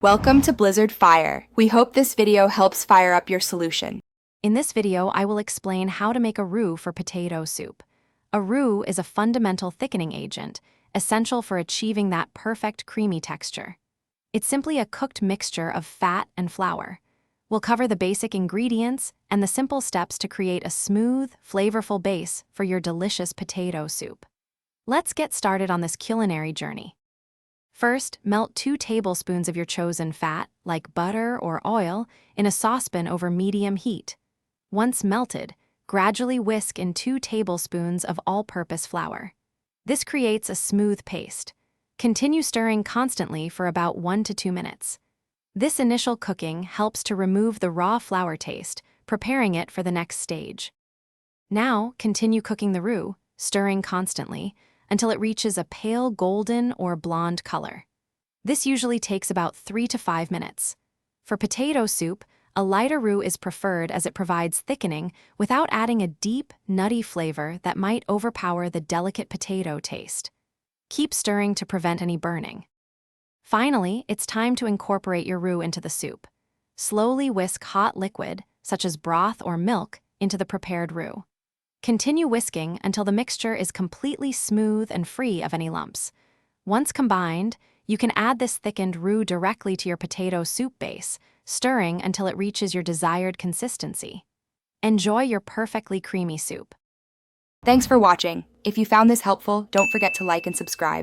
Welcome to Blizzard Fire. We hope this video helps fire up your solution. In this video, I will explain how to make a roux for potato soup. A roux is a fundamental thickening agent, essential for achieving that perfect creamy texture. It's simply a cooked mixture of fat and flour. We'll cover the basic ingredients and the simple steps to create a smooth, flavorful base for your delicious potato soup. Let's get started on this culinary journey. First, melt 2 tablespoons of your chosen fat, like butter or oil, in a saucepan over medium heat. Once melted, gradually whisk in 2 tablespoons of all-purpose flour. This creates a smooth paste. Continue stirring constantly for about 1 to 2 minutes. This initial cooking helps to remove the raw flour taste, preparing it for the next stage. Now, continue cooking the roux, stirring constantly, until it reaches a pale golden or blonde color. This usually takes about 3 to 5 minutes. For potato soup, a lighter roux is preferred as it provides thickening without adding a deep, nutty flavor that might overpower the delicate potato taste. Keep stirring to prevent any burning. Finally, it's time to incorporate your roux into the soup. Slowly whisk hot liquid, such as broth or milk, into the prepared roux. Continue whisking until the mixture is completely smooth and free of any lumps. Once combined, you can add this thickened roux directly to your potato soup base, stirring until it reaches your desired consistency. Enjoy your perfectly creamy soup. Thanks for watching. If you found this helpful, don't forget to like and subscribe.